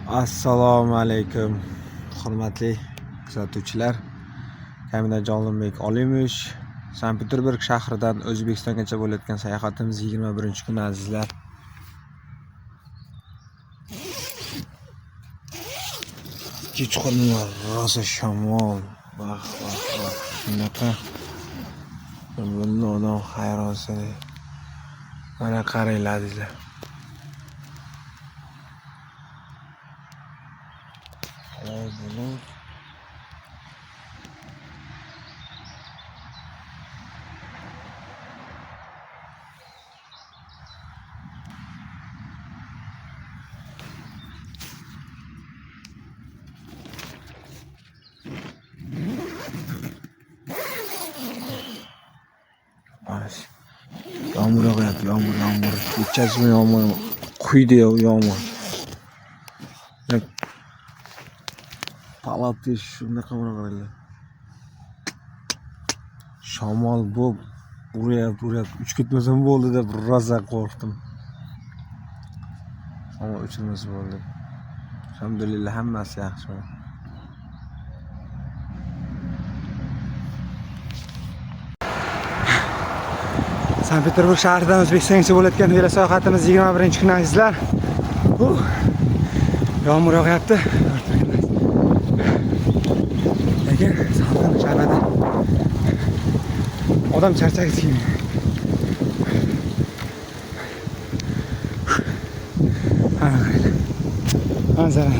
Assalomu alaykum, hurmatli kuzatuvchilar. Kamina Jonlimbek Olimish, Sankt-Peterburg shahridan O'zbekistongacha bo'layotgan sayohatimiz 21-kun azizlar. Kechqurun rosa shamol. Vah. Shunaqa. Bundan odam hayronsiz. Mana qaranglar azizlar. Yağmur yağıyor, yağmur. Geçeceğiz mi yağmur? Kuydu ya yağmur. Palatı şunda kamera karayla. Şamal bu buraya üç gitmesem bu oldu da biraz korktum. Ama üçümüz oldu. Alhamdulillah hammasi yaxshi. Sankt-Peterburg shahridan O'zbekistongacha bo'layotgan velo sayohatimiz 21-kun azizlar. Yağmur yog'yapti. Lekin salqin shaharda. Odam charchagisi kelmaydi. Manzara.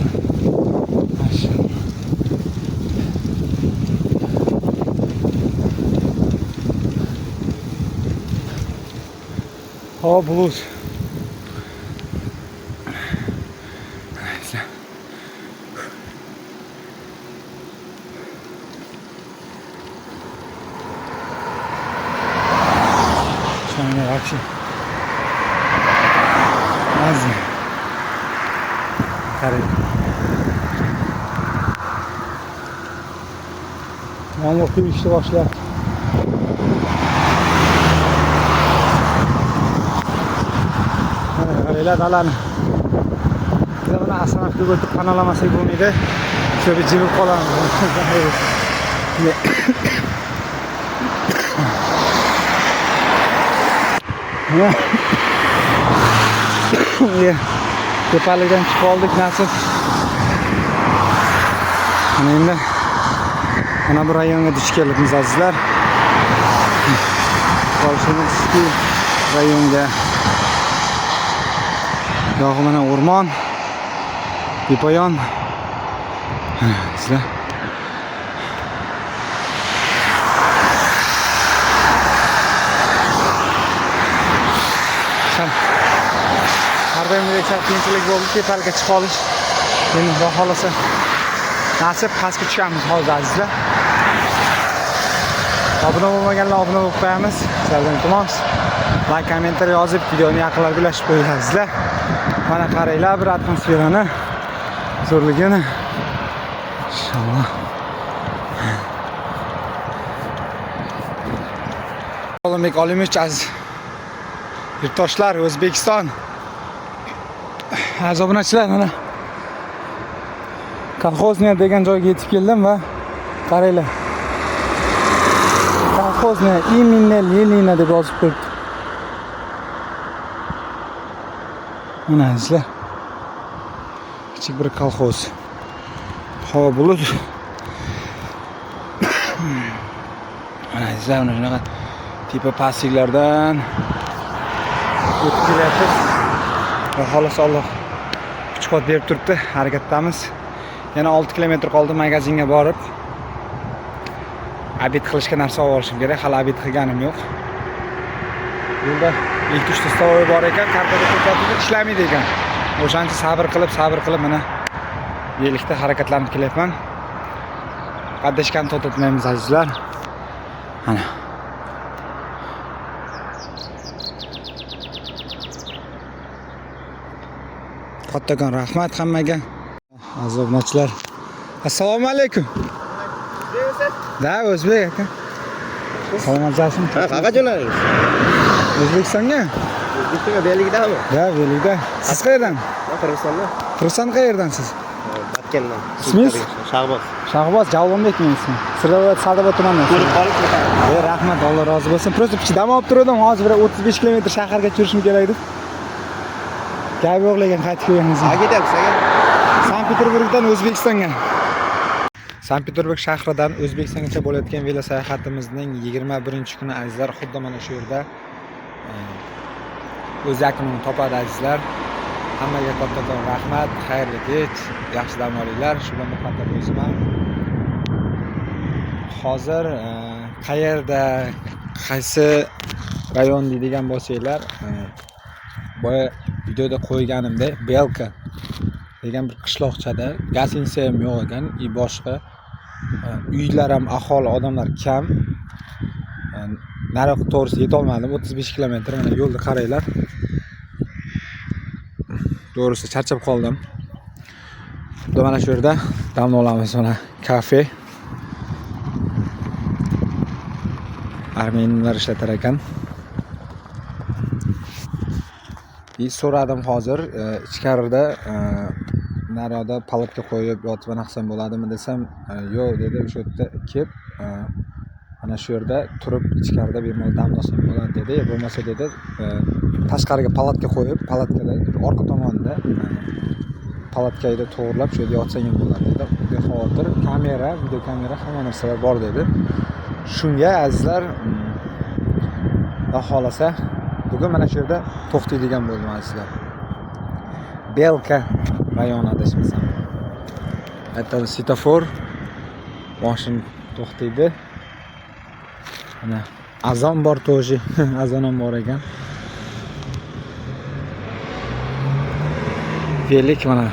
Hava bulut. Şöyle akşam. Azı. Kare. Yağmur gibi işte başlar. Kareler alanı. Biz bunu aslında götürüp kanalaması bulmaydı. Şöyle cıvık olan. Tepalikdan chiqib oldik nasib. Endi mana bu rayonga duch kelibmiz azizlar. Qolishimizki rayonga yog'i mana o'rmon, bepoyon. Sizlar har doimgidek qiyinchilik bo'ldi, tepalikka chiqib olish. Endi Xudo xolasa nasib pastga tushamiz hozir azizlar. Obuna bo'lmaganlar obuna bo'lib qo'yamiz. Sizlardan iltimos like, kommentariy yozib, videoni yaqinlarga ulashib qo'yinglar azizlar. Mana qaranglar bir atmosferani, zo'rligini. Inshaalloh. Jonlimbek Olimish aziz yurtdoshlar, O'zbekiston aziz obunachilar, mana kolxozniya degan joyga yetib keldim va qaranglar. Kolxozniya именно Lenina deb yozib qo'yibdi. Mana azizlar. Kichik bir kolxoz. Havo bulut. Mana azizlar, mana shunaqa tepa pastliklardan o'tib kelyapmiz. Va xolos Alloh kuch-quvvat berib turibdi. Harakatdamiz. Yana 6 kilometr qoldi magazinga borib. Abid qilishga narsa olib olishim kerak. Hali abid qilganim yo'q. Yo'lda elektrostovoy bor ekan, kartada ko'rsatib ishlamaydi ekan. O'shancha sabr qilib mana yelikda harakatlanib kelyapman. Qaddashgan to'xtatmaymiz azizlar. Mana kattakon rahmat hammaga. Aziz obunachilar. Assalomu alaykum. Da, o'zbek aka. Salomlarsizmi? Ha, qayerga jo'nadingiz? O'zbekistonga? O'zbekistonga Beligdami? Da, Beligda. Siz qayerdan? Qirg'izistondan. Tursan qayerdansiz? Batkendan. Ismingiz? Shahboz. Shahboz Javlonbek men ismim. Sirdaryo Sadobod tumanidan. Ko'rib qolib Rahmat, Alloh rozi bo'lsin. Просто dam olib turdim, hozir bir 35 kilometr shaharga tushishim kerak edi. Gap yo'qlagan qaytib kelganmiz. Qayerga ketyapsiz aka? Sankt-Peterburgdan O'zbekistonga. Sankt-Peterburg shahridan O'zbekistongacha bo'layotgan velo sayohatimizning 21-kuni azizlar, xuddi mana shu yerda o'z yakunini topadi azizlar. Hammaga kattakon rahmat, xayrli kech, yaxshi dam olinglar. Shu bilan muqaddam o'zim ham hozir qayerda, qaysi rayon deydigan bo'lsanglar, boya videoda qo'yganimdek Belka degan bir qishloqchada gostinitsa ham yo'q ekan, boshqa uylar ham, aholi odamlar kam. Nariyoqqa to'g'risi yeta olmadim, 35 kilometr. Mana yo'lni qaranglar. To'g'risi charchab qoldim. Xuddi mana shu yerda dam olamiz. Mana kafe. Armenlar ishlatar ekan. So'radim hozir ichkarida naryoqda palatka qo'yib yotib naqsam bo'ladimi desam, yo'q dedi. O'sha yerda kelib mana shu yerda turib ichkarida bemalol dam olsam bo'ladi dedi. Bo'lmasa dedi, tashqariga palatka qo'yib, palatkada orqa tomonda palatkayda to'g'rilab shu yerda yotsang ham bo'ladi dedi. Bexavotir kamera, video kamera, hamma narsalar bor dedi. Shunga azizlar, xohlasa bugun mana shu yerda to'xtaydigan bo'ldim azizlar. Belka rayoni adashmasam. Aytadi svetofor, mashin to'xtaydi. Mana azon bor to'ji, azon ham bor ekan. Velik mana